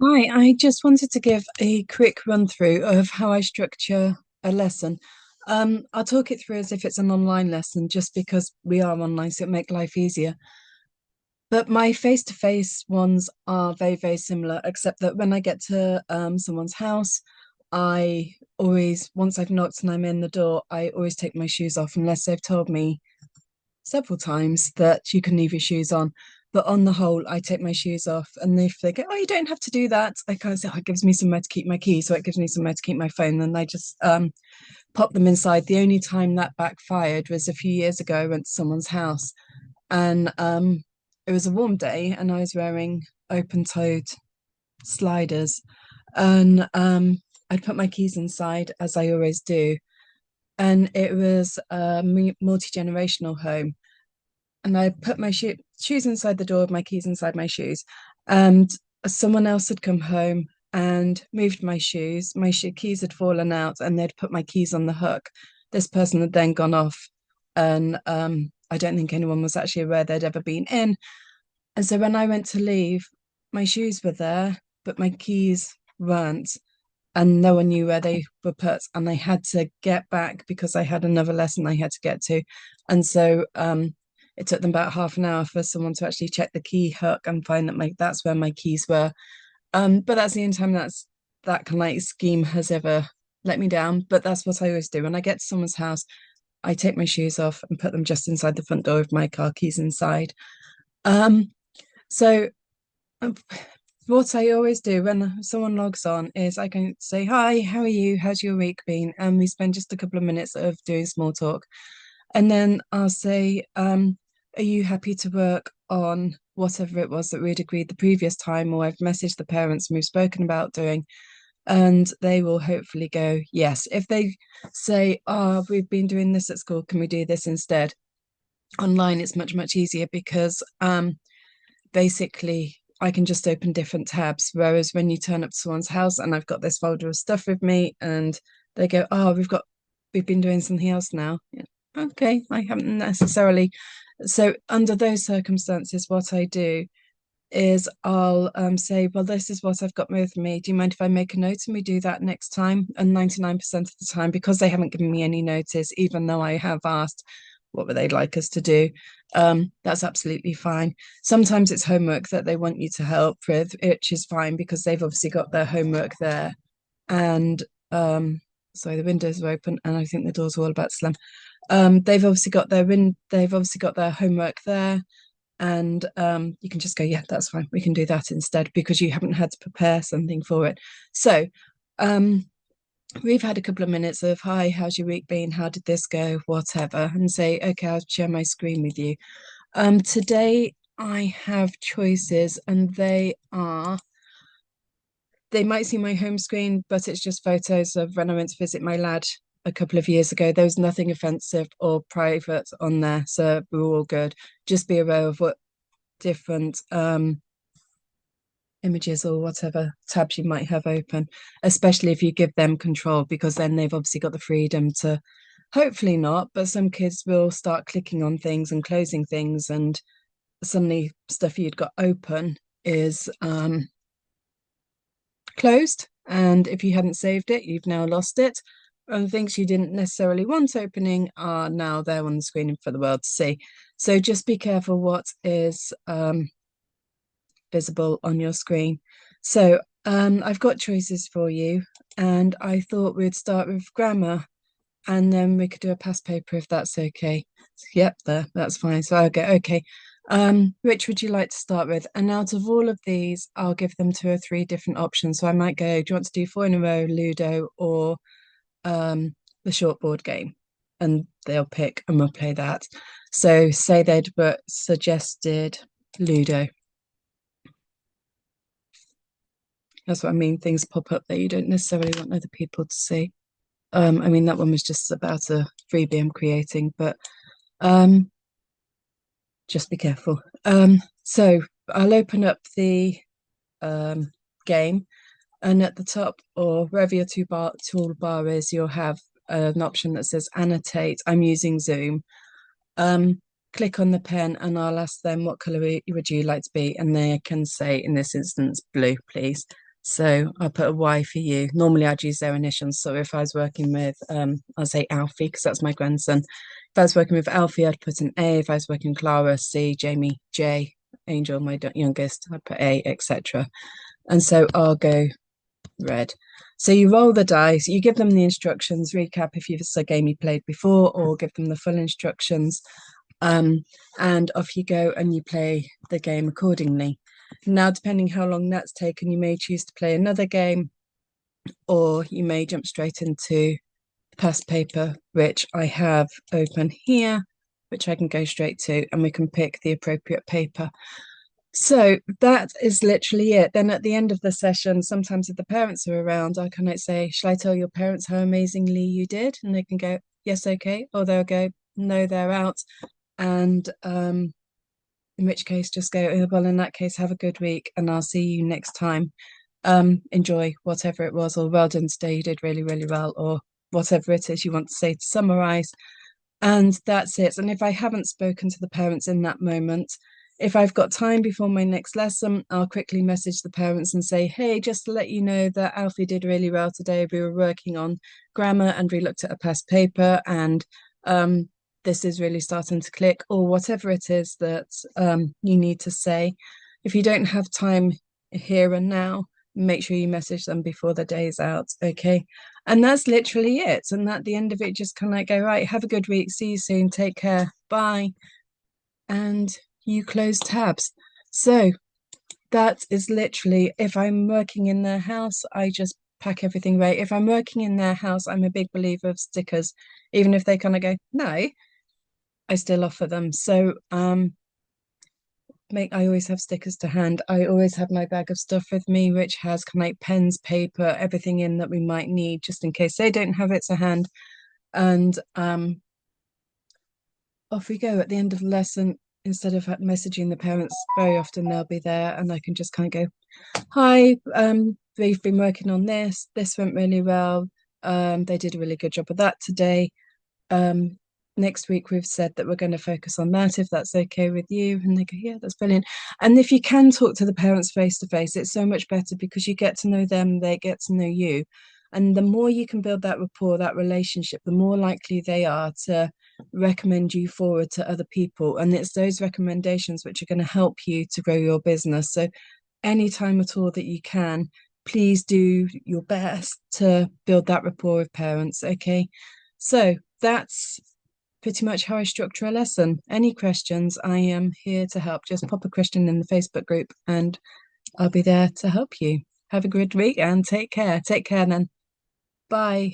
Hi, I just wanted to give a quick run through of how I structure a lesson. I'll talk it through as if it's an online lesson, just because we are online, so it make life easier. But my face-to-face ones are very, very similar, except that when I get to someone's house, I always, once I've knocked and I'm in the door, I always take my shoes off unless they've told me several times that you can leave your shoes on. But on the whole, I take my shoes off. And if they go, oh, you don't have to do that, I kind of say, oh, it gives me somewhere to keep my keys. So it gives me somewhere to keep my phone. And I just pop them inside. The only time that backfired was a few years ago. I went to someone's house and it was a warm day and I was wearing open-toed sliders. And I'd put my keys inside as I always do. And it was a multi-generational home, and I put my shoes inside the door, my keys inside my shoes, and someone else had come home and moved my shoes. My keys had fallen out, and they'd put my keys on the hook. This person had then gone off, and I don't think anyone was actually aware they'd ever been in. And so when I went to leave, my shoes were there, but my keys weren't, and no one knew where they were put. And I had to get back because I had another lesson I had to get to. And so it took them about half an hour for someone to actually check the key hook and find that that's where my keys were. But that's the only time that kind of like scheme has ever let me down. But that's what I always do. When I get to someone's house, I take my shoes off and put them just inside the front door with my car keys inside. Um, so um, what I always do when someone logs on is I can say, hi, how are you? How's your week been? And we spend just a couple of minutes of doing small talk. And then I'll say, are you happy to work on whatever it was that we'd agreed the previous time? Or I've messaged the parents and we've spoken about doing, and they will hopefully go, yes. If they say, oh, we've been doing this at school, can we do this instead? Online, it's much, much easier because basically I can just open different tabs. Whereas when you turn up to someone's house and I've got this folder of stuff with me and they go, oh, we've been doing something else now. Yeah. Okay, I haven't necessarily. So under those circumstances, what I do is I'll say, well, this is what I've got with me. Do you mind if I make a note and we do that next time? And 99% of the time, because they haven't given me any notice, even though I have asked what would they like us to do, that's absolutely fine. Sometimes it's homework that they want you to help with, which is fine because they've obviously got their homework there. And sorry, the windows are open and I think the doors are all about to slam. They've obviously got their homework there, and you can just go, yeah, that's fine, we can do that instead, because you haven't had to prepare something for it. So we've had a couple of minutes of, hi, how's your week been, how did this go, whatever, and say, okay, I'll share my screen with you. Today I have choices, and they might see my home screen, but it's just photos of when I went to visit my lad a couple of years ago. There was nothing offensive or private on there, so we're all good. Just be aware of what different images or whatever tabs you might have open, especially if you give them control, because then they've obviously got the freedom to, hopefully not, but some kids will start clicking on things and closing things, and suddenly stuff you'd got open is closed. And if you hadn't saved it, you've now lost it. And things you didn't necessarily want opening are now there on the screen for the world to see. So just be careful what is visible on your screen. So I've got choices for you, and I thought we'd start with grammar and then we could do a past paper if that's okay. Yep, that's fine. So I'll go, okay. Which would you like to start with? And out of all of these, I'll give them 2 or 3 different options. So I might go, do you want to do 4 in a row, Ludo, or the short board game? And they'll pick and we'll play that. So say they'd suggested Ludo. That's what I mean. Things pop up that you don't necessarily want other people to see. I mean, that one was just about a freebie I'm creating, but just be careful. So I'll open up the game, and at the top or wherever your toolbar is, you'll have an option that says annotate. I'm using Zoom. Click on the pen and I'll ask them what colour would you like to be, and they can say, in this instance, blue, please. So I put a Y for you. Normally I'd use their initials. So if I was working with, I'll say Alfie because that's my grandson. If I was working with Alfie, I'd put an A. If I was working with Clara, C, Jamie, J, Angel, my youngest, I'd put A, etc. And so I'll go red. So you roll the dice, you give them the instructions, recap if it's a game you played before, or give them the full instructions. And off you go and you play the game accordingly. Now, depending how long that's taken, you may choose to play another game, or you may jump straight into past paper, which I have open here, which I can go straight to, and we can pick the appropriate paper. So that is literally it. Then at the end of the session, sometimes if the parents are around, I can say, shall I tell your parents how amazingly you did? And they can go, yes, okay. Or they'll go, no, they're out. And in which case just go, oh, well, in that case, have a good week and I'll see you next time. Enjoy whatever it was, or well done today, you did really, really well, or whatever it is you want to say to summarize. And that's it. And if I haven't spoken to the parents in that moment, if I've got time before my next lesson, I'll quickly message the parents and say, hey, just to let you know that Alfie did really well today. We were working on grammar and we looked at a past paper, and this is really starting to click, or whatever it is that you need to say. If you don't have time here and now, make sure you message them before the day's out, okay? And that's literally it. And at the end of it, just kind of like go, right, have a good week, see you soon, take care, bye. And you close tabs. So that is literally, if I'm working in their house, I just pack everything right. If I'm working in their house, I'm a big believer of stickers. Even if they kind of go, no, I still offer them. So I always have stickers to hand. I always have my bag of stuff with me, which has kind of like pens, paper, everything in that we might need, just in case they don't have it to hand. And off we go at the end of the lesson. Instead of messaging the parents, very often they'll be there and I can just kind of go, hi, we've been working on this. This went really well. They did a really good job of that today. Next week we've said that we're going to focus on that, if that's okay with you. And they go, yeah, that's brilliant. And if you can talk to the parents face to face, it's so much better because you get to know them, they get to know you. And the more you can build that rapport, that relationship, the more likely they are to recommend you forward to other people. And it's those recommendations which are going to help you to grow your business. So anytime at all that you can, please do your best to build that rapport with parents. Okay. So that's pretty much how I structure a lesson. Any questions, I am here to help. Just pop a question in the Facebook group and I'll be there to help you. Have a good week and take care. Take care then. Bye.